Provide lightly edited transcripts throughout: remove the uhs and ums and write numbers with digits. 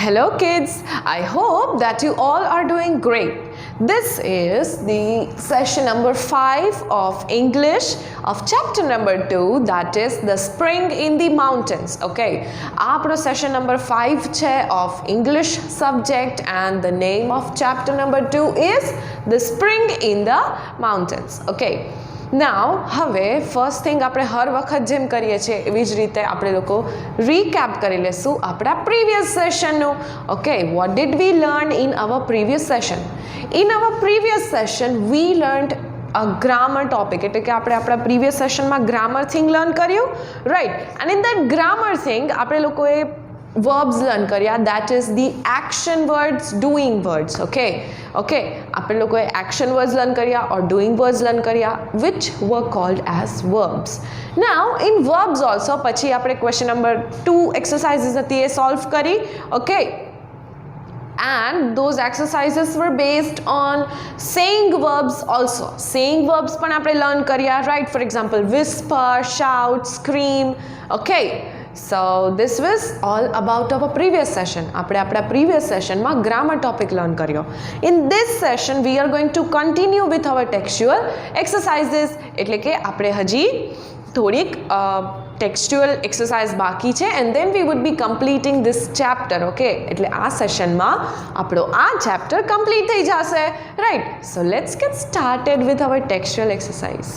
Hello kids, I hope that you all are doing great. This is the session number 5 of English of chapter number 2, that is the spring in the mountains. Okay, our session number 5 of English subject and the name of chapter number 2 is the spring in the mountains. Okay. Now, હવે first thing આપણે હર વખત જેમ કરીએ છીએ એવી જ રીતે આપણે લોકો રીકેપ કરી લેશું આપણા પ્રીવિયસ સેશનનું. Okay, what did we learn in our previous session? In our previous session we learned a grammar topic, એટલે કે આપણે આપણા પ્રીવિયસ સેશનમાં ગ્રામર થિંગ લર્ન કર્યું, right? And in that grammar thing આપણે લોકોએ verbs learn કર્યા, that is the action words, doing words. Okay, આપણે લોકોએ action words learn કર્યા or doing words learn કર્યા, which were called as verbs. Now in verbs also પછી આપણે question number 2 exercises હતી એ solve કરી. Okay, and those exercises were based on saying verbs also. Saying verbs પણ આપણે learn કર્યા, right? For example, whisper, shout, scream. Okay, so this was all about our previous session. આપણે આપણા previous session માં grammar topic learn કર્યો. In this session we are going to continue with our textual exercises, એટલે કે આપણે હજી થોડીક textual exercise બાકી છે, and then we would be completing this chapter. Okay, એટલે આ સેશનમાં આપણો આ chapter complete થઈ જશે, right? So let's get started with our textual exercise.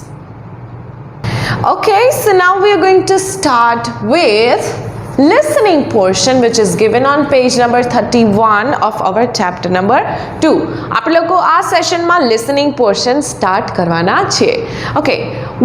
Okay, so now we are going to start with listening portion, which is given on page number 31 of our chapter number 2. આપણે લોકો આ સેશનમાં listening portion start કરવાના છીએ. Okay,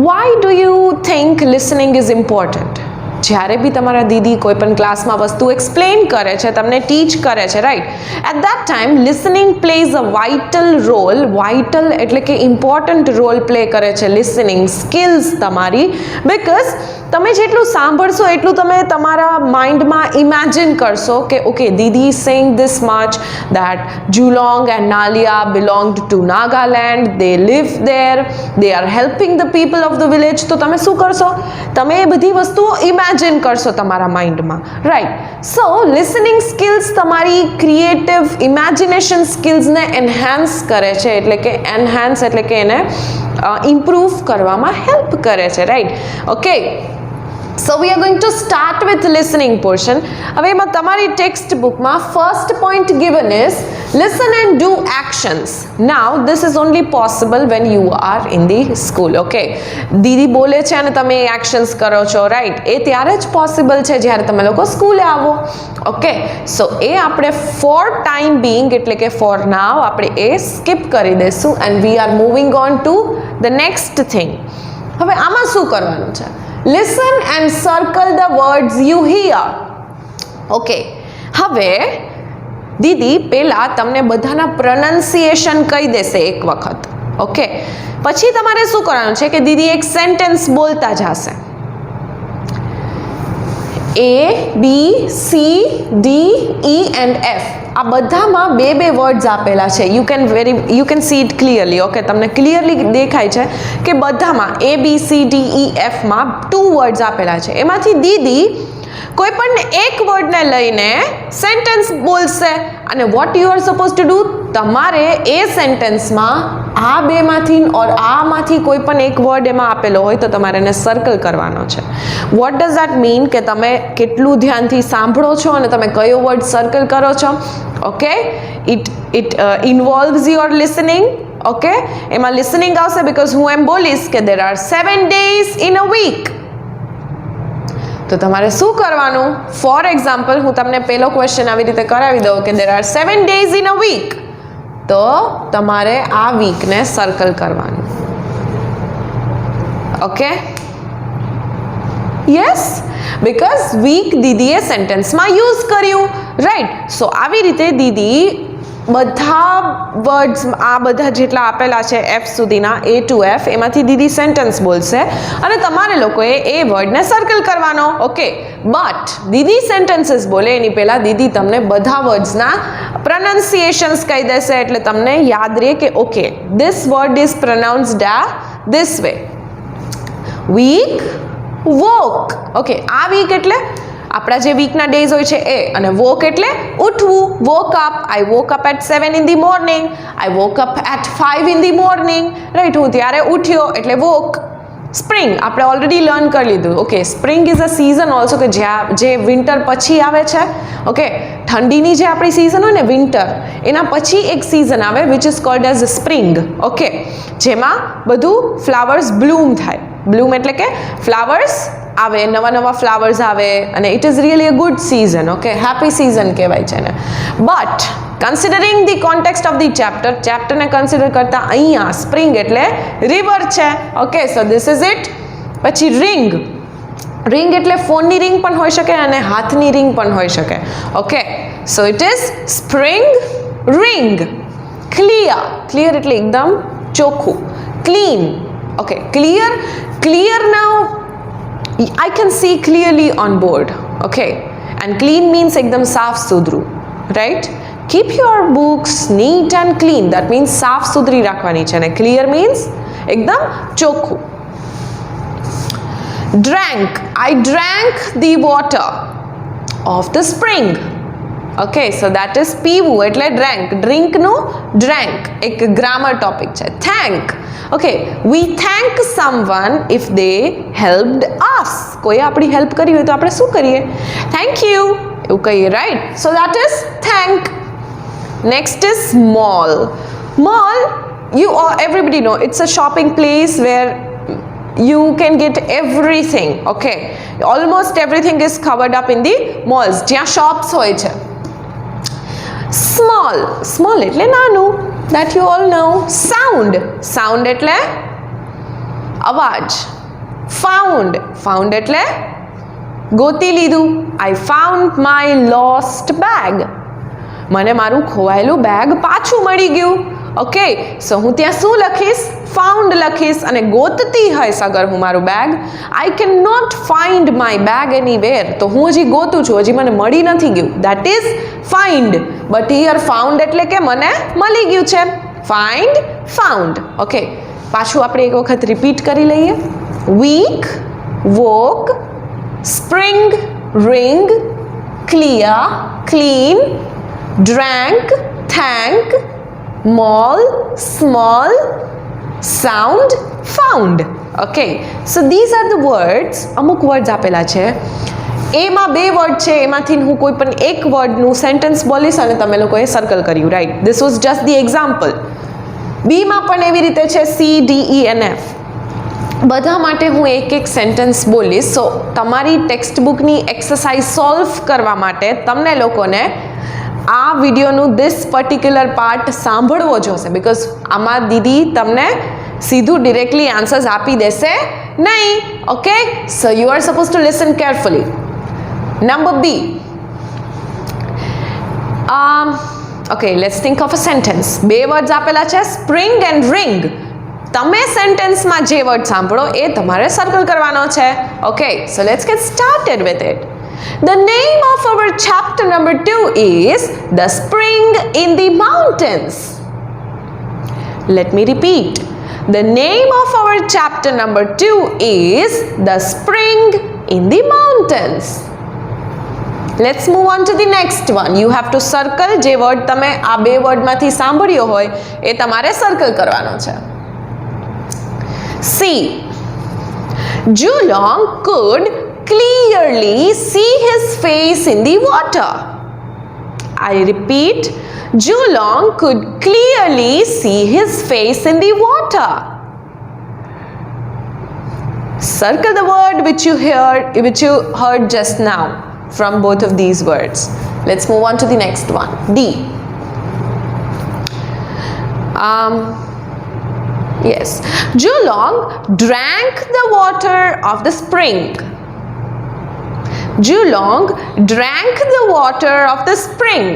why do you think listening is important? જ્યારે બી તમારા દીદી કોઈ પણ ક્લાસમાં વસ્તુ એક્સપ્લેન કરે છે, તમને ટીચ કરે છે, right? At that time listening plays a vital role. Vital એટલે કે ઇમ્પોર્ટન્ટ રોલ પ્લે કરે છે લિસનિંગ સ્કિલ્સ તમારી, બિકોઝ તમે જેટલું સાંભળશો એટલું તમે તમારા માઇન્ડમાં ઇમેજિન કરશો કે ઓકે, દીદી saying this much that Julong and Nalia belonged to Nagaland, they live there, they are helping the people of the village. તો તમે શું કરશો? તમે એ બધી વસ્તુઓ ઇમેજિન કરશો તમારા માઇન્ડમાં, રાઈટ? સો લિસનિંગ સ્કિલ્સ તમારી ક્રિએટિવ ઇમેજિનેશન સ્કિલ્સને એન્હાન્સ કરે છે, એટલે કે એન્હાન્સ એટલે કે એને ઇમ્પ્રૂવ કરવામાં હેલ્પ કરે છે, right? Okay, so we are going to start with listening portion. હવે એમાં તમારી ટેક્સ્ટ બુકમાં first point given is listen and do actions. Now this is only possible when you are in the school. Okay, દીદી બોલે છે અને તમે actions કરો છો, right? એ ત્યારે જ possible છે જ્યારે તમે લોકો સ્કૂલે આવો. ઓકે, સો એ આપણે for time being એટલે કે for now આપણે એ skip કરી દઈશું and we are moving on to the next thing. હવે આમાં શું કરવાનું છે? Listen and circle the words you hear. Okay, હવે દીદી પહેલા તમને બધાના pronunciation કહી દેશે એક વખત. ઓકે, પછી તમારે શું કરવાનું છે કે દીદી એક સેન્ટેન્સ બોલતા જશે. A, B, C, D, E and F. આ બધામાં બે વર્ડ્સ આપેલા છે. you can see it clearly. Okay, તમને ક્લિયરલી દેખાય છે કે બધામાં A, B, C, D, E, F માં 2 વર્ડ્સ આપેલા છે. એમાંથી દીદી કોઈ પણ એક વર્ડને લઈને સેન્ટેન્સ બોલશે અને vote you are suppose to do, તમારે એ સેન્ટેન્સમાં આ બેમાંથી ઓર આમાંથી કોઈ પણ એક વર્ડ એમાં આપેલો હોય તો તમારે એને સર્કલ કરવાનો છે. વોટ ડઝ દેટ મીન કે તમે કેટલું ધ્યાનથી સાંભળો છો અને તમે કયો વર્ડ સર્કલ કરો છો. Okay, it involves your listening. Okay, એમાં લિસનિંગ આવશે બિકોઝ હું એમ બોલીશ કે there are 7 days in a week. તો તમારે શું કરવાનું? ફોર એક્ઝામ્પલ હું તમને પહેલો ક્વેશ્ચન આવી રીતે કરાવી દઉં કે there are 7 days in a week, તો તમારે આ વીકને સર્કલ કરવાનું. ઓકે, યસ, બિકોઝ વીક દીદીએ સેન્ટેન્સમાં યુઝ કર્યું, રાઈટ? સો આવી રીતે દીદી બધા વર્ડ્સ આ બધા જેટલા આપેલા છે F સુધીના A to F એમાંથી દીદી સેન્ટેન્સ બોલશે અને તમારે લોકોએ એ વર્ડને સર્કલ કરવાનો. ઓકે, બટ દીદી સેન્ટેન્સીસ બોલે એની પહેલાં દીદી તમને બધા વર્ડ્સના pronunciations કહી દેશે, એટલે તમને યાદ રહે કે okay, this word is pronounced this way. Week, woke. Okay, આ વીક એટલે આપણા જે વીકના ડેઝ હોય છે એ, અને વોક એટલે ઉઠવું, woke up, I woke up at 7 in the morning, I woke up at 5 in the morning, right, હું ત્યારે ઉઠ્યો એટલે વોક. સ્પ્રિંગ આપણે ઓલરેડી લર્ન કરી લીધું. Okay, spring is a season also કે જે વિન્ટર પછી આવે છે. ઓકે, ઠંડીની જે આપણી સિઝન હોય ને વિન્ટર, એના પછી એક સિઝન આવે which is called as spring. Okay, જેમાં બધું ફ્લાવર્સ બ્લૂમ થાય. બ્લૂમ એટલે કે ફ્લાવર્સ આવે, નવા નવા ફ્લાવર્સ આવે, અને it is really a good season. Okay, happy season કહેવાય છે ને. But considering the context of the ચેપ્ટરને કન્સિડર કરતા અહીંયા સ્પ્રિંગ એટલે રિવર છે. Okay, so this is it. પછી રિંગ. રિંગ એટલે ફોનની રિંગ પણ હોઈ શકે અને હાથની રિંગ પણ હોઈ શકે. Okay, so it is spring ring. Clear. Clear એટલે એકદમ ચોખ્ખું. Clean. Okay, clear now I can see clearly on board. Okay, and clean means ekdam saaf sudru, right? Keep your books neat and clean. That means saaf sudri rakhwani છે, અને clear means ekdam chokhu. Drank. I drank the water of the spring. Okay, so that is પીવું એટલે drank. Drink નું drank એક grammar topic છે. Thank. Okay, we thank someone if they helped us. કોઈ આપણી help કરી હોય તો આપણે શું કરીએ? Thank you એવું કહીએ, right? So that is thank. Next is mall. Mall, everybody know, it's a shopping place where you can get everything. Okay, almost everything is covered up in the malls, જ્યાં shops હોય છે. Small એટલે નાનું, that you all know. Sound એટલે અવાજ. Found એટલે ગોતી લીધું. I found my lost bag. મને મારું ખોવાયેલું બેગ પાછું મળી ગયું. ઓકે, સો હું ત્યાં શું લખીશ? ફાઉન્ડ લખીશ. અને ગોતતી હઈશ અગર હું મારું bag, I can not find my bag anywhere, તો હું હજી ગોતું છું, હજી મને મળી નથી ગયું. That is find. But here found એટલે કે મને મળી ગયું છે. Find, found. ઓકે, પાછું આપણે એક વખત રિપીટ કરી લઈએ. Week, woke, spring, ring, clear, clean, drank, thank, mall, small, sound, found. Okay, so these are the words. અમુક વર્ડ્સ આપેલા છે. એમાં બે વર્ડ છે, એમાંથી હું કોઈ પણ એક વર્ડનું સેન્ટેન્સ બોલીશ અને તમે લોકોએ સર્કલ કર્યું, right? This was just the example. બીમાં પણ એવી રીતે છે, CDENF. બધા માટે હું એક એક સેન્ટેન્સ બોલીશ. સો તમારી ટેક્સ્ટ બુકની એક્સરસાઇઝ સોલ્વ કરવા માટે તમને લોકોને આ વિડીયોનું ધીસ પર્ટિક્યુલર પાર્ટ સાંભળવો જોશે, બિકોઝ આમાં દીદી તમને સીધું ડિરેક્ટલી આન્સર્સ આપી દેશે નહીં. Okay, so you are suppose to listen carefully. Number B. Okay, let's think of a sentence. બે વર્ડ્સ આપેલા છે, સ્પ્રિંગ એન્ડ રિંગ. તમે સેન્ટેન્સમાં જે વર્ડ સાંભળો એ તમારે સર્કલ કરવાનો છે. Okay, so let's gate started with it. The name of our chapter number 2 is The Spring in the Mountains. Let me repeat. The name of our chapter number 2 is The Spring in the Mountains. Let's move on to the next one. You have to circle જે word તમે આ બે વર્ડમાંથી સાંભળ્યો હોય એ તમારે circle કરવાનો છે. C. Julong could clearly see his face in the water. I repeat, Julong could clearly see his face in the water. Circle the word which you heard just now from both of these words. Let's move on to the next one. D. Yes, Julong drank the water of the spring. Julong drank the water of the spring.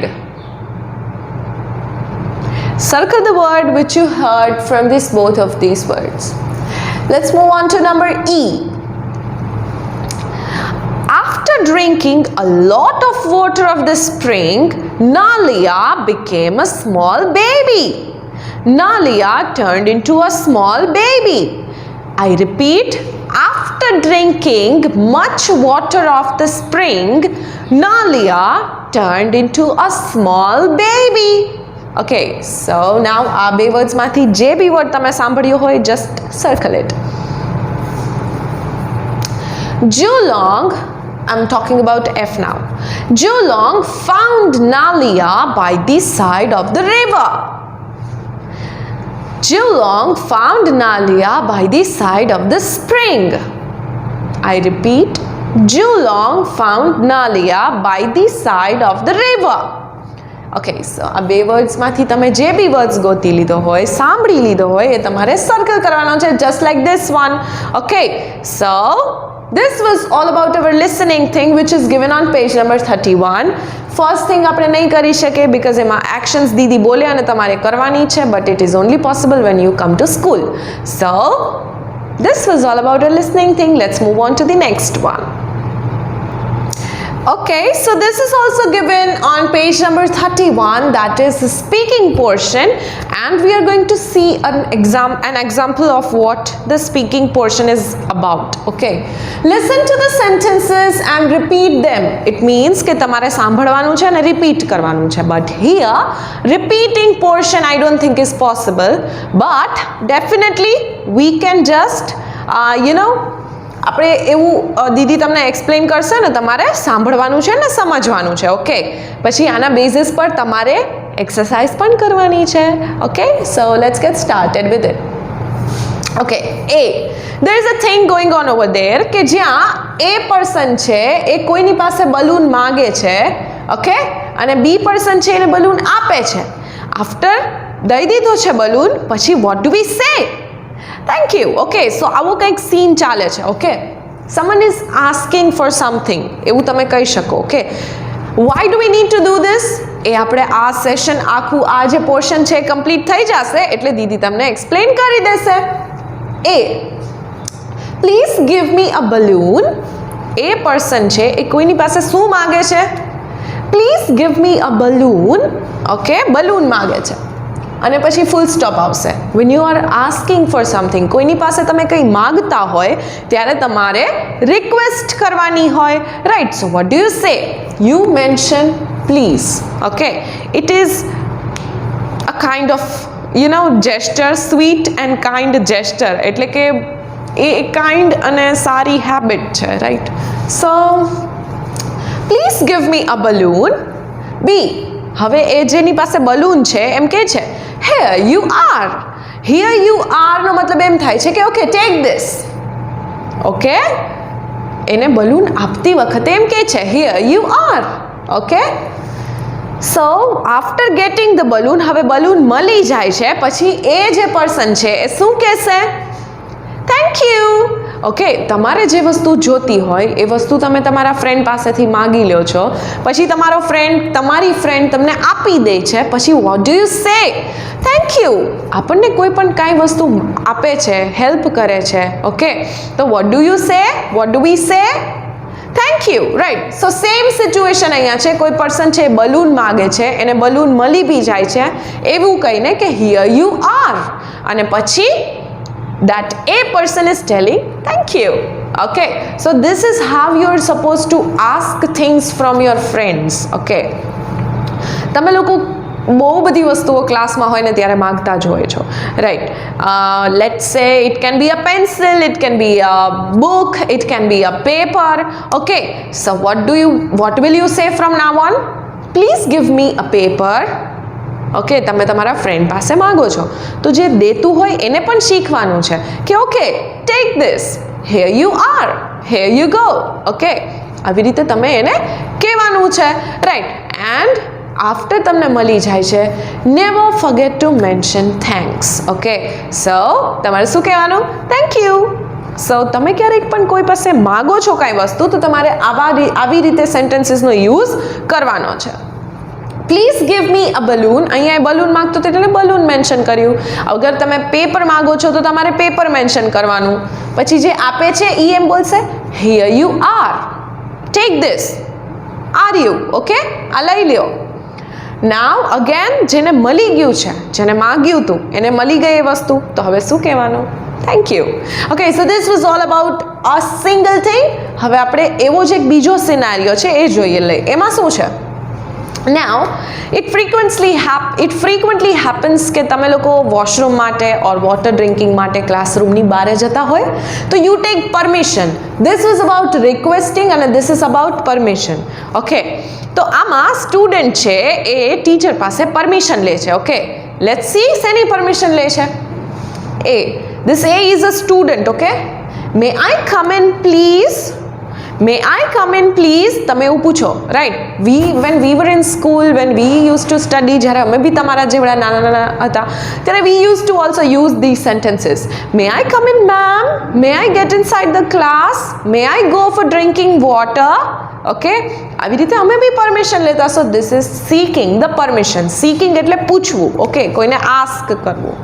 Circle the word which you heard from both of these words. Let's move on to number E. After drinking a lot of water of the spring, Nalia became a small baby. Nalia turned into a small baby. I repeat, after after drinking much water of the spring, Nalia turned into a small baby. Okay, so now આ બે words માંથી જે બી word તમે સાંભળ્યો હોય just circle it. Julong, I'm talking about F now. Julong found Nalia by the side of the river. Julong found Nalia by the side of the spring. I repeat, Julong found Nalia by the side of the river. Okay, so આ બે words માંથી તમે જે બી words ગોતી લીધો હોય, સાંભળી લીધો હોય એ તમારે સર્કલ કરવાનો છે, just like this one. Okay, so this was all about our listening thing which is given on page number 31. First thing આપણે નહીં કરી શકે because એમાં actions દીદી બોલે અને તમારે કરવાની છે, but it is only possible when you come to school. So this was all about our listening thing. Let's move on to the next one. Okay, so this is also given on page number 31, that is the speaking portion, and we are going to see an example of what the speaking portion is about. Okay, listen to the sentences and repeat them. It means કે તમારે સાંભળવાનું છે અને repeat કરવાનું છે, but here repeating portion I don't think is possible, but definitely we can just આપણે એવું દીદી તમને એક્સપ્લેન કરશે ને, તમારે સાંભળવાનું છે ને સમજવાનું છે. ઓકે, પછી આના બેઝિસ પર તમારે એક્સરસાઇઝ પણ કરવાની છે. Okay, so let's gate started with it. Okay, A there is a thing going on over there કે જ્યાં એ પર્સન છે એ કોઈની પાસે બલૂન માંગે છે. ઓકે, અને બી પર્સન છે એને બલૂન આપે છે. આફ્ટર દઈ દીધો છે બલૂન, પછી વોટ ડુ વી સે? Thank you. Okay, so આવો કંઈક સીન ચાલે છે. Okay, someone is asking for something, એવું તમે કહી શકો. Okay, why do we need to do this? એ આપણે આ સેશન આખું આ જે પોર્શન છે કમ્પ્લીટ થઈ જશે એટલે દીદી તમને એક્સપ્લેન કરી દેશે. A please give me a balloon. એ પર્સન છે એ કોઈની પાસે શું માગે છે? Please give me a balloon. Okay, balloon માગે છે અને પછી ફૂલ સ્ટોપ આવશે. when you are asking for something, કોઈની પાસે તમે કંઈ માગતા હોય ત્યારે તમારે રિક્વેસ્ટ કરવાની હોય, right? So what do you say? You mention please. Okay, it is a kind of gesture, sweet and kind gesture, એટલે કે એ કાઇન્ડ અને સારી હેબિટ છે, right? So please give me a balloon. B, હવે એ જેની પાસે બલૂન છે એમ કે છે here you are. here you are નો મતલબ એમ થાય છે કે ઓકે ટેક ધીસ. ઓકે, એને બલૂન આપતી વખતે એમ કે છે here you are. Okay, so after gating the balloon, હવે બલૂન મળી જાય છે પછી એ જે પર્સન છે એ શું કહેશે? Thank you. ઓકે, તમારે જે વસ્તુ જોતી હોય એ વસ્તુ તમે તમારા ફ્રેન્ડ પાસેથી માગી લ્યો છો, પછી તમારી ફ્રેન્ડ તમને આપી દે છે, પછી વોટ ડુ યુ સે? Thank you. આપણને કોઈ પણ કાંઈ વસ્તુ આપે છે, હેલ્પ કરે છે, ઓકે, તો what do you say? What do we say? Thank you, right? So same situation અહીંયા છે. કોઈ પર્સન છે બલૂન માગે છે, એને બલૂન મળી બી જાય છે એવું કહીને કે હિયર યુ આર, અને પછી that a person is telling thank you. Okay, so this is how you are supposed to ask things from your friends. Okay, તમે લોકો બહુ બધી વસ્તુઓ ક્લાસમાં હોય ને ત્યારે માગતા જ હોય છો, રાઈટ? લેટ્સ સે it can be a pencil, it can be a book, it can be a paper. Okay, so what will you say from now on? Please give me a paper. Okay, તમે તમારા friend પાસે માગો છો તો જે દેતું હોય એને પણ શીખવાનું છે કે okay take this, here you are, here you go. Okay, આવી રીતે તમે એને કહેવાનું છે, રાઈટ? એન્ડ આફ્ટર તમને મળી જાય છે, never forget to mention thanks. Okay, so તમારે શું કહેવાનું? Thank you. સો તમે ક્યારેક પણ કોઈ પાસે માગો છો કાંઈ વસ્તુ તો તમારે આવી રીતે સેન્ટેન્સીસનો યુઝ કરવાનો છે. Please give me a balloon. અહીંયા બલૂન માગતો હતો એટલે બલૂન મેન્શન કર્યું. અગર તમે પેપર માગો છો તો તમારે પેપર મેન્શન કરવાનું. પછી જે આપે છે એ એમ બોલશે here you are, take this, are you. Okay, આ લઈ લ્યો. નાવ અગેન જેને મળી ગયું છે, જેને માગ્યું હતું એને મળી ગઈ એ વસ્તુ, તો હવે શું કહેવાનું? Thank you. Okay, so this was all about a single thing. હવે આપણે એવો જ એક બીજો સિનારિયો છે એ જોઈએ લઈએ. એમાં શું છે? Now, it frequently happens કે તમે લોકો વોશરૂમ માટે ઓર વોટર ડ્રિંકિંગ માટે ક્લાસરૂમની બહાર જતા હોય તો you take permission. This was about requesting and this is about permission. Okay, તો આમાં સ્ટુડન્ટ છે એ ટીચર પાસે પરમિશન લે છે. ઓકે, લેટ્સ સી શેની પરમિશન લે છે. A, this A is a student. Okay, may I come in please? May I come in please? તમે એવું પૂછો, right? when we were in school, when we used to study, જ્યારે અમે બી તમારા જેવડા નાના હતા ત્યારે we used to also use these sentences. May I come in ma'am? May I get inside the class? May I go for drinking water? Okay, આવી રીતે અમે બી પરમિશન લેતા. So this is seeking the permission. Seeking એટલે પૂછવું. Okay, કોઈને ask કરવું.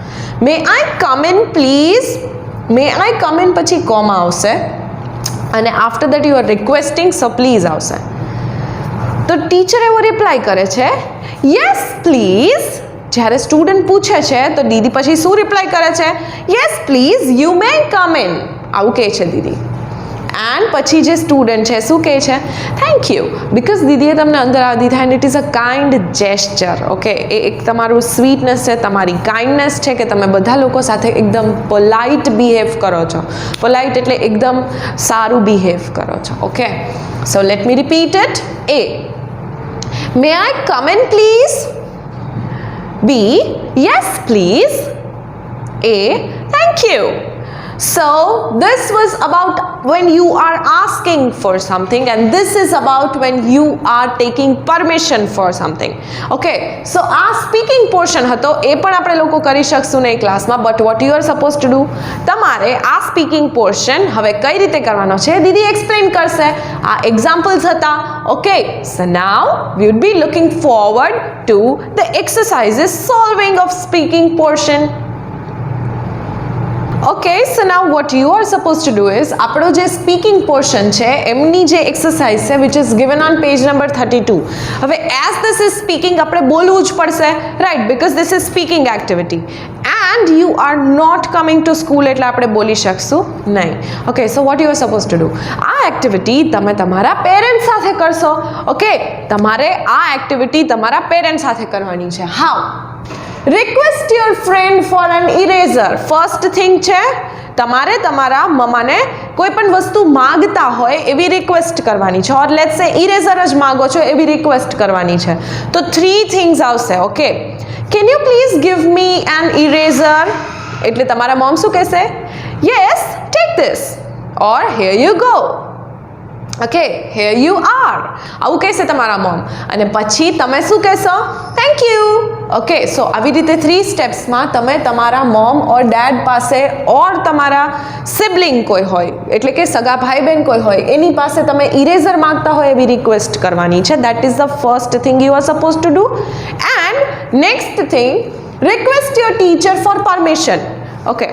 May I come in please. May I come in પછી કોમા આવશે અને after that you are requesting so please આવશે. તો ટીચર એવો રિપ્લાય કરે છે યસ પ્લીઝ. જ્યારે સ્ટુડન્ટ પૂછે છે તો દીદી પછી શું રિપ્લાય કરે છે? Yes please you may come in. આવું કહે છે દીદી. એન્ડ પછી જે સ્ટુડન્ટ છે શું કહે છે? થેન્ક યુ, બિકોઝ દીદીએ તમને અંદર આવવા દીધા and it is a kind gesture. Okay, એ એક તમારું સ્વીટનેસ છે, તમારી કાઇન્ડનેસ છે કે તમે બધા લોકો સાથે એકદમ પોલાઇટ બિહેવ કરો છો. પોલાઇટ એટલે એકદમ સારું બિહેવ કરો છો. Okay, so let me repeat it. A, may I come in please? B, yes please. A, thank you. So this was about when you are asking for something and this is about when you are taking permission for something. Okay, so આ speaking portion હતો એ પણ આપણે લોકો કરી શકશું નહીં ક્લાસમાં. But what you are suppose to do, તમારે આ સ્પીકિંગ પોર્શન હવે કઈ રીતે કરવાનો છે દીદી એક્સપ્લેન કરશે. આ એક્ઝામ્પલ્સ હતા. Okay, so now V would be looking forward to the exercises solving of speaking portion. Okay, so now vote you are suppose to do is આપણો જે સ્પીકિંગ પોર્શન છે એમની જે એક્સરસાઇઝ છે which is given on page number 32. હવે as this is speaking આપણે બોલવું જ પડશે, right? Because this is speaking activity and you are not coming to school એટલે આપણે બોલી શકશું નહીં. Okay, so what you are suppose to do, આ એક્ટિવિટી તમે તમારા પેરેન્ટ્સ સાથે કરશો. ઓકે, તમારે આ એક્ટિવિટી તમારા પેરેન્ટ્સ સાથે કરવાની છે. How? Request your friend for an eraser. First thing છે તમારે તમારા મમ્માને કોઈ પણ વસ્તુ માંગતા હોય એવી રિક્વેસ્ટ કરવાની છે. ઓર લેટ્સ સે ઇરેઝર જ માંગો છો એવી રિક્વેસ્ટ કરવાની છે. તો 3 થિંગ્સ આવશે. Okay, can you please give me N eraser? એટલે તમારા મોમ શું કહેશે? Yes, take this or here you go. Okay, here you are. આવું કહેશે તમારા મોમ અને પછી તમે શું કહેશો? Thank you. ઓકે, સો આવી રીતે 3 સ્ટેપ્સમાં તમે તમારા મોમ ઓર ડેડ પાસે ઓર તમારા સિબલિંગ કોઈ હોય એટલે કે સગા ભાઈ બહેન કોઈ હોય એની પાસે તમે ઇરેઝર માંગતા હોય એવી રિક્વેસ્ટ કરવાની છે. That is the first thing you are suppose to do. And next thing, request your teacher for permission. Okay,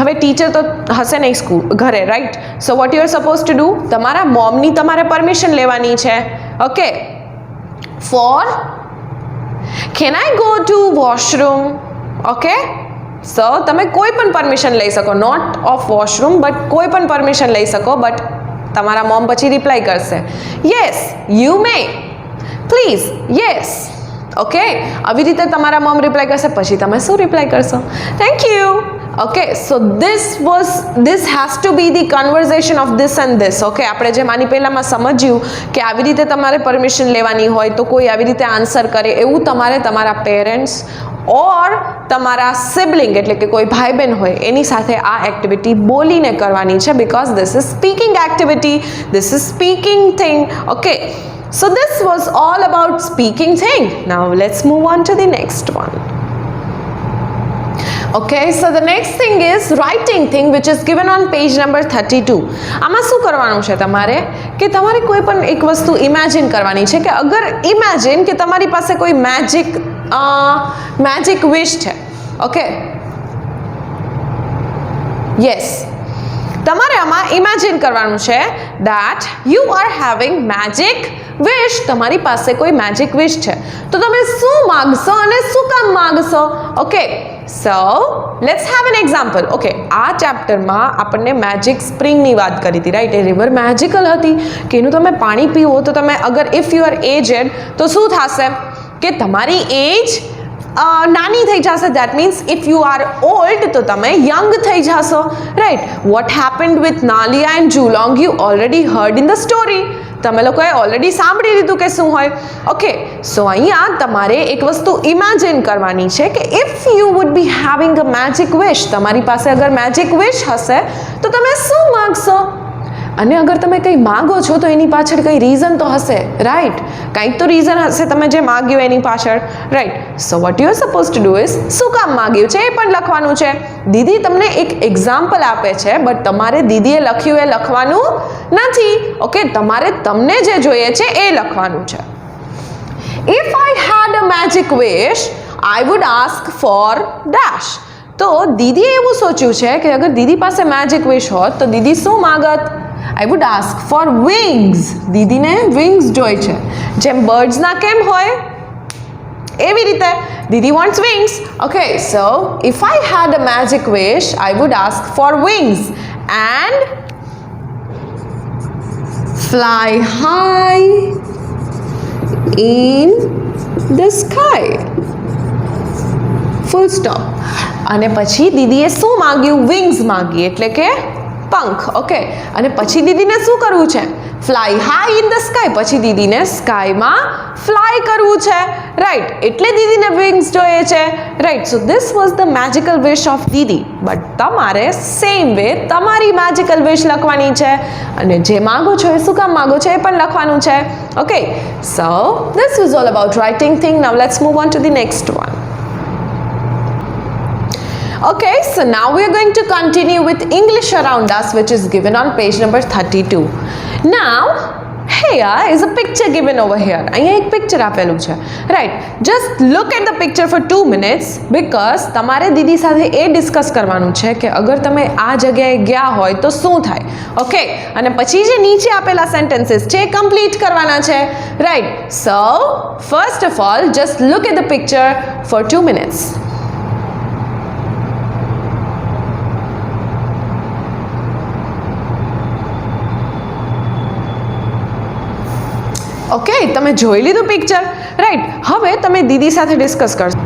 હવે ટીચર તો હશે નહીં સ્કૂલ ઘરે, right? So what you are suppose to do, તમારા મોમની તમારે પરમિશન લેવાની છે. Okay, for can I go to washroom? Okay, so તમે કોઈ પણ પરમિશન લઈ શકો, નોટ ઓફ વોશરૂમ બટ કોઈ પણ પરમિશન લઈ શકો. બટ તમારા મોમ પછી રિપ્લાય કરશે yes you may please yes. Okay, આવી રીતે તમારા મોમ રિપ્લાય કરશે પછી તમે શું રિપ્લાય કરશો? Thank you. Okay, so this has to be the conversation of this and this. Okay, આપણે જેમ આની પહેલામાં સમજ્યું કે આવી રીતે તમારે પરમિશન લેવાની હોય તો કોઈ આવી રીતે આન્સર કરે એવું તમારે તમારા પેરેન્ટ્સ ઓર તમારા સિબલિંગ એટલે કે કોઈ ભાઈ બહેન હોય એની સાથે આ એક્ટિવિટી બોલીને કરવાની છે. Because this is speaking activity, this is speaking thing. Okay, so this was all about speaking thing. Now let's move on to the next one. Okay, so the next thing is writing thing which is given on page number 32. આમાં શું કરવાનું છે તમારે કે તમારે કોઈ પણ એક વસ્તુ ઇમેજિન કરવાની છે કે અગર ઇમેજિન કે તમારી પાસે કોઈ મેજિક વિશ છે. ઓકે, યસ, તમારે આમાં ઇમેજિન કરવાનું છે that you are having magic wish. તમારી પાસે કોઈ મેજિક વિશ છે તો તમે શું માંગશો અને શું કામ માંગશો? Okay, so let's have an example. Okay, આ ચેપ્ટરમાં આપણને મેજિક સ્પ્રિંગની વાત કરી હતી, રાઈટ? એ રિવર મેજિકલ હતી કે એનું તમે પાણી પીવો તો તમે અગર ઇફ યુ આર એજડ તો શું થશે કે તમારી એજ નાની થઈ જશે. That means if you are old તો તમે યંગ થઈ જશો, રાઈટ? વોટ હેપન્ડ વિથ નાલિયા એન્ડ જુલોંગ you already heard in the story. તમે લોકોએ ઓલરેડી સાંભળી લીધું કે શું હોય. ઓકે, સો અહીંયા તમારે એક વસ્તુ ઇમેજિન કરવાની છે કે if you would be having a magic wish, તમારી પાસે અગર મેજિક વિશ હશે તો તમે શું માગશો? અને અગર તમે કંઈ માગો છો તો એની પાછળ કંઈ રીઝન તો હશે, રાઈટ? કંઈક તો રીઝન હશે તમે જે માગ્યું એની પાછળ, right? So what you are suppose to do is શું કામ માગ્યું છે એ પણ લખવાનું છે. દીદી તમને એક એક્ઝામ્પલ આપે છે, બટ તમારે દીદીએ લખ્યું એ લખવાનું નથી. ઓકે, તમારે તમને જે જોઈએ છે એ લખવાનું છે. If I had a magic wish I would ask for dash. તો દીદીએ એવું સોચ્યું છે કે અગર દીદી પાસે મેજિક વિશ હોત તો દીદી શું માગત? I would ask for wings. દીદીને વિંગ્સ જોઈએ છે, જેમ બર્ડ્સના કેમ હોય એવી રીતે દીદી wants wings. Okay, so if I had a magic wish I would ask for wings and fly high in the sky. Full stop. અને પછી દીદીએ શું માગ્યું? વિંગ્સ માગી, એટલે કે પંખ. ઓકે, અને પછી દીદીને શું કરવું છે? Fly high in the sky. પછી દીદીને સ્કાયમાં ફ્લાય કરવું છે, રાઈટ? એટલે દીદીને વિંગ્સ જોઈએ છે, right? So this was the magical wish of Didi. But તમારે સેમ વે તમારી મેજિકલ વિશ લખવાની છે અને જે માગો છો એ શું કામ માગો છો એ પણ લખવાનું છે. Okay, so this was all about writing thing. Now let's move on to the next one. Okay, so now we are going to continue with English around us, which is given on page number 32. Now, here is a picture given over here. અહીંયા એક picture આપેલું છે, right? Just look at the picture for 2 minutes because તમારે દીદી સાથે એ discuss કરવાનું છે કે અગર તમે આ જગ્યાએ ગયા હોય તો શું થાય. ઓકે, અને પછી જે નીચે આપેલા સેન્ટેન્સીસ છે એ કમ્પ્લીટ કરવાના છે, right? So first of all just look at the picture for 2 minutes. Okay, તમે જોઈ લીધું પિક્ચર, રાઈટ? હવે તમે દીદી સાથે ડિસ્કસ કરશો.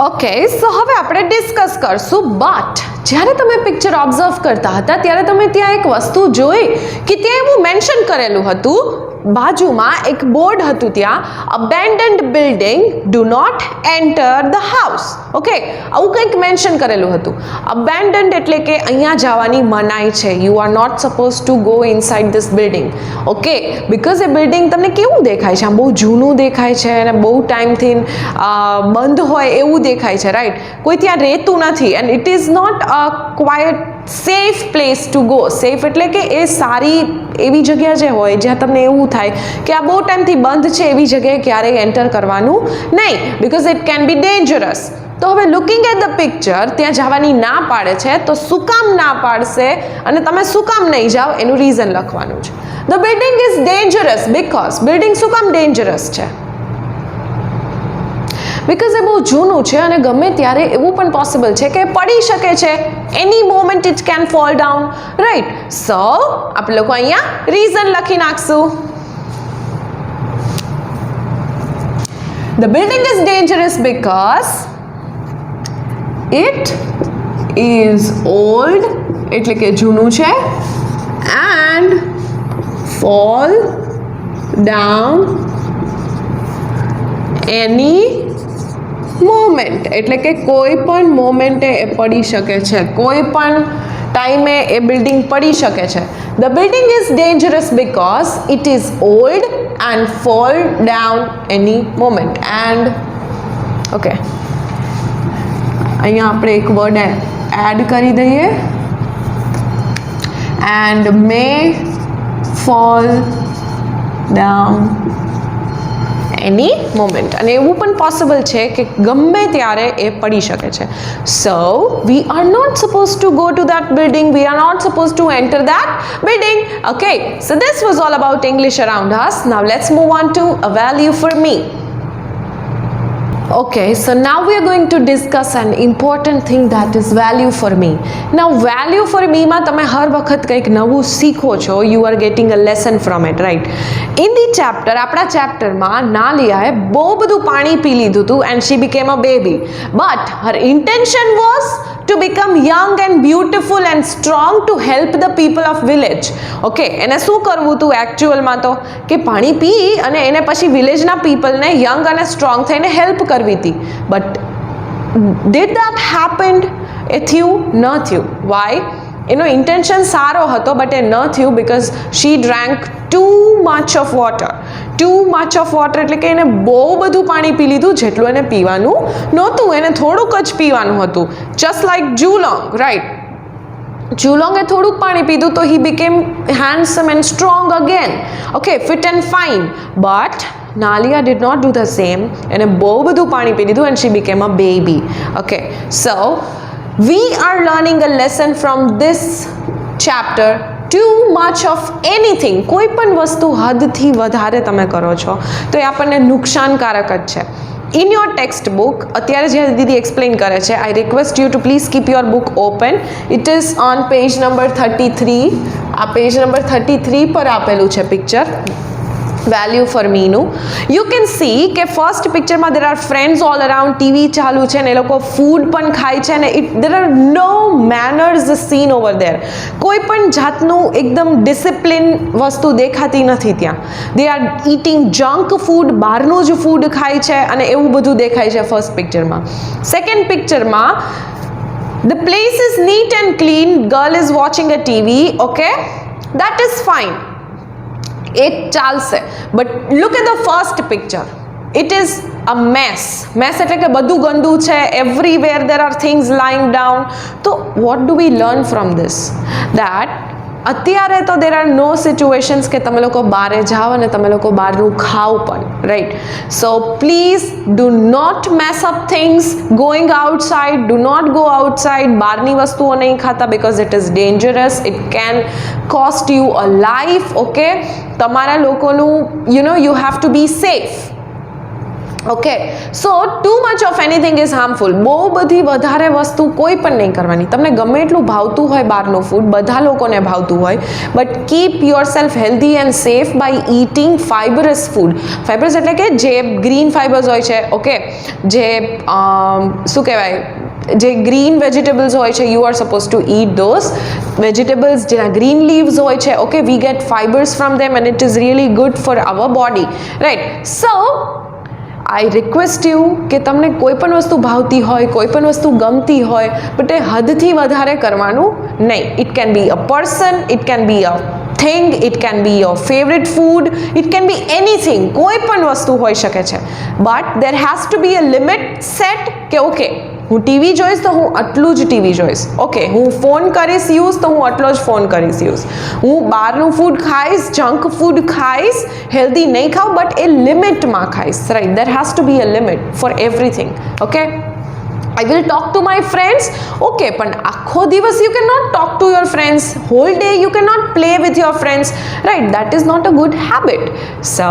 ઓકે, સો હવે આપણે ડિસ્કસ કરશું. બટ જ્યારે તમે પિક્ચર ઓબ્ઝર્વ કરતા હતા ત્યારે તમે ત્યાં એક વસ્તુ જોઈ કે ત્યાં એવું મેન્શન કરેલું હતું, બાજુમાં એક બોર્ડ હતું, ત્યાં abandoned building do not enter the house. Okay, આવું કંઈક મેન્શન કરેલું હતું. અબેન્ડન્ડ એટલે કે અહીંયા જવાની મનાઈ છે. You are not suppose to go inside this building. Okay, because એ બિલ્ડિંગ તમને કેવું દેખાય છે? આમ બહુ જૂનું દેખાય છે અને બહુ ટાઈમથી બંધ હોય એવું દેખાય છે, રાઈટ? કોઈ ત્યાં રહેતું નથી and it is not a quite safe place to go. Safe એટલે કે એ સારી એવી જગ્યા જે હોય જ્યાં તમને એવું થાય કે આ બહુ ટાઈમથી બંધ છે, એવી જગ્યાએ ક્યારેય એન્ટર કરવાનું નહીં, because it can B dangerous. તો હવે લુકિંગ એટ ધ પિક્ચર ત્યાં જવાની ના પાડે છે, તો શું કામ ના પાડશે અને તમે શું કામ નહીં જાઓ એનું રીઝન લખવાનું છે. The building is dangerous because. Building શું કામ ડેન્જરસ છે? બિકોઝ એ બહુ જૂનું છે અને ગમે ત્યારે એવું પણ પોસિબલ છે કે પડી શકે છે. Any moment it can fall down, right? So આપણે લોકો અહીંયા રીઝન લખી નાખશું. The building is dangerous because it is old, એટલે કે જૂનું છે, and fall down any moment, એટલે કે કોઈ પણ મોમેન્ટે એ પડી શકે છે, કોઈ પણ ટાઈમે એ બિલ્ડિંગ પડી શકે છે. The building is dangerous because it is old and fall down any moment. And okay, અહીંયા આપણે એક વર્ડ એડ કરી દઈએ, and may fall down any moment. અને એવું પણ પોસિબલ છે કે ગમે ત્યારે એ પડી શકે છે. So we are not supposed to go to that building, we are not supposed to enter that building. Okay, so this was all about English around us. Now let's move on to a value for me. Okay, so now we are going to discuss an important thing that is value for me. Now value for me માં તમે હર વખત કંઈક નવું શીખો છો. You are getting a lesson from it, right? In the chapter, આપણા ચેપ્ટરમાં નાલિયાએ બહુ બધું પાણી પી લીધું હતું and she became a baby. But her intention was to become young and beautiful and strong to help the people of village. Okay, એને શું કરવું હતું એકચ્યુઅલમાં તો કે પાણી પી અને એને પછી વિલેજના પીપલને યંગ અને સ્ટ્રોંગ થઈને હેલ્પ કરવી હતી. But did that happen? એ થયું ન થયું. Why? એનો ઇન્ટેન્શન સારો હતો બટ એ ન થયું because she drank too much of water. Too much of water એટલે કે એને બહુ બધું પાણી પી લીધું જેટલું એને પીવાનું નહોતું. એને થોડુંક જ પીવાનું હતું. Just like Julong, right? Julong એ થોડુંક પાણી પીધું તો he became handsome and strong again. Okay, fit and fine. But Nalia did not do the same. એને બહુ બધું પાણી પી લીધું and she became a baby. Okay, so we are learning a lesson from this chapter. Too much of anything, કોઈ પણ વસ્તુ હદથી વધારે તમે કરો છો તો એ આપણને નુકસાનકારક જ છે. In your textbook, અત્યારે જે દીદી એક્સપ્લેન કરે છે, I request you to please keep your book open. It is on page number 33. આ page number 33 પર આપેલું છે પિક્ચર value for me નું. You can see કે ફર્સ્ટ પિક્ચરમાં there are friends all around, TV ચાલુ છે ને એ લોકો ફૂડ પણ ખાય છે ને there are no manners seen over there. કોઈ પણ જાતનું એકદમ ડિસિપ્લિન વસ્તુ દેખાતી નથી ત્યાં. They are eating junk food, બહારનું જ ફૂડ ખાય છે અને એવું બધું દેખાય છે ફર્સ્ટ પિક્ચરમાં. સેકન્ડ પિક્ચરમાં the place is neat and clean, girl is watching a TV. Okay, that is fine. It ચાલશે. But look at the first picture. It is a mess. Mess એટલે કે બધું ગંદુ છે. Everywhere there are things lying down. So what do we learn from this? That અત્યારે તો there are no situations કે તમે લોકો બહારે જાઓ અને તમે લોકો બહારનું ખાઓ પણ, right? So please do not mess up things going outside. Do not go outside. બહારની વસ્તુઓ નહીં ખાતા because it is dangerous. It can cost you a life. Okay, તમારા લોકોનું you have to be safe. Okay, so too much of anything is harmful. બહુ બધી વધારે વસ્તુ કોઈ પણ નહીં કરવાની. તમને ગમે એટલું ભાવતું હોય બહારનું ફૂડ, બધા લોકોને ભાવતું હોય, but keep yourself healthy and safe by eating fibrous food. Fibrous એટલે કે જે ગ્રીન ફાઇબર્સ હોય છે, ઓકે, જે શું કહેવાય, જે ગ્રીન વેજીટેબલ્સ હોય છે, you are suppose to eat those vegetables જેના ગ્રીન લીવ્સ હોય છે. Okay, we get fibres from them and it is really good for hour body, right? So I request you કે તમને કોઈ પણ વસ્તુ ભાવતી હોય, કોઈ પણ વસ્તુ ગમતી હોય, બટ એ હદથી વધારે કરવાનું નહીં. It can be a person, it can be a thing, it can be your favourite food, it can be anything. કોઈ પણ વસ્તુ હોઈ શકે છે, but there has to be a limit set કે ઓકે હું ટીવી જોઈશ તો હું આટલું જ ટીવી જોઈશ. ઓકે, હું ફોન કરીશ યુઝ તો હું આટલો જ ફોન કરીશ યુઝ. હું બહારનું ફૂડ ખાઈશ, જંક ફૂડ ખાઈશ, હેલ્ધી નહીં ખાઉં, બટ એ લિમિટમાં ખાઈશ, right? There has to be a limit for everything. Okay, I will talk to my friends. Okay, પણ આખો દિવસ you cannot talk to your friends. Whole day you cannot play with your friends, right? That is not a good habit. So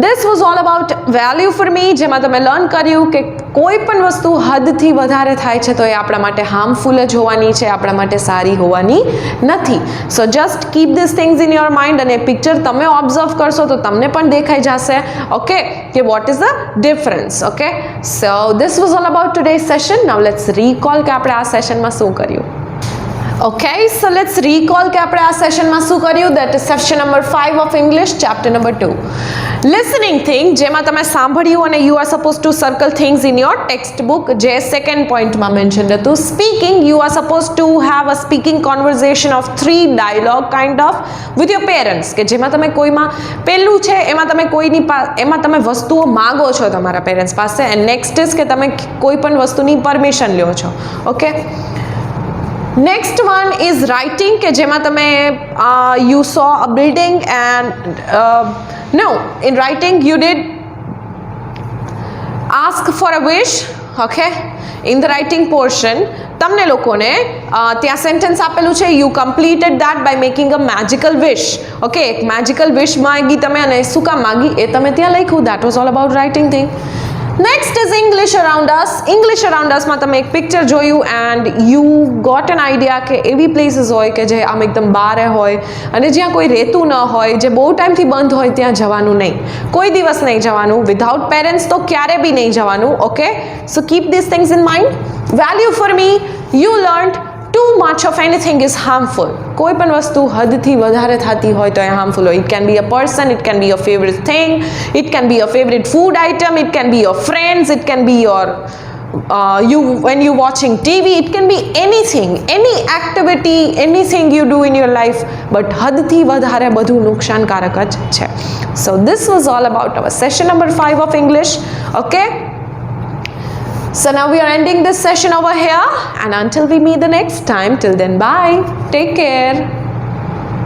this was all about value for me, જેમાં તમે learn કર્યું કે કોઈ પણ વસ્તુ હદથી વધારે થાય છે તો એ આપણા માટે હાર્મફુલ જ હોવાની છે, આપણા માટે સારી હોવાની નથી. સો just keep this things in your mind અને પિક્ચર તમે ઓબ્ઝર્વ કરશો તો તમને પણ દેખાઈ જશે, ઓકે, કે what is the difference. Okay, so this was all about today session. Now let's recall કે આપણે આ સેશનમાં શું કર્યું. Okay, so let's recall કે આપણે આ સેશનમાં શું કર્યું. That is section number 5 of English, chapter number 2. Listening thing, જેમાં તમે સાંભળ્યું અને you are supposed to circle things in your textbook, જે સેકન્ડ પોઈન્ટમાં મેન્શન હતું. Speaking, you are supposed to have a speaking conversation of 3 dialogue kind of with your parents, કે જેમાં તમે કોઈમાં પહેલું છે એમાં તમે કોઈની એમાં તમે વસ્તુઓ માગો છો તમારા પેરેન્ટ્સ પાસે, એન્ડ નેક્સ્ટ ઇઝ કે તમે કોઈ પણ વસ્તુની પરમિશન લ્યો છો. Okay, next one is writing, કે જેમાં તમે you saw a building and no, in writing you did ask for a wish. Okay, in the writing portion તમને લોકોને ત્યાં સેન્ટેન્સ આપેલું છે, you completed that by making a magical wish. Okay, એક magical wish માગી તમે અને શું કામ માગી એ તમે ત્યાં લખ્યું. That was all about writing thing. Next is English around us. English around અસમાં તમે એક પિક્ચર જોયું and you got an idea કે એવી પ્લેસીસ હોય કે જે આમ એકદમ બારે હોય અને જ્યાં કોઈ રહેતું ન હોય, જે બહુ ટાઈમથી બંધ હોય, ત્યાં જવાનું નહીં. કોઈ દિવસ નહીં જવાનું. વિધાઉટ પેરેન્ટ્સ તો ક્યારે બી નહીં જવાનું. Okay, so keep this things in mind. Value for me, you learned too much of anything is harmful. કોઈ પણ વસ્તુ હદથી વધારે થતી હોય તો એ હાર્મફુલ હોય. It can be a person, it can be your favorite thing, it can be your favorite food item, it can be your friends, it can be your when you watching TV, it can be anything, any activity, anything you do in your life, but હદથી વધારે બધું નુકસાનકારક જ છે. So this was all about our session number 5 of English. Okay, so now we are ending this session over here, and until we meet the next time, till then, bye, take care.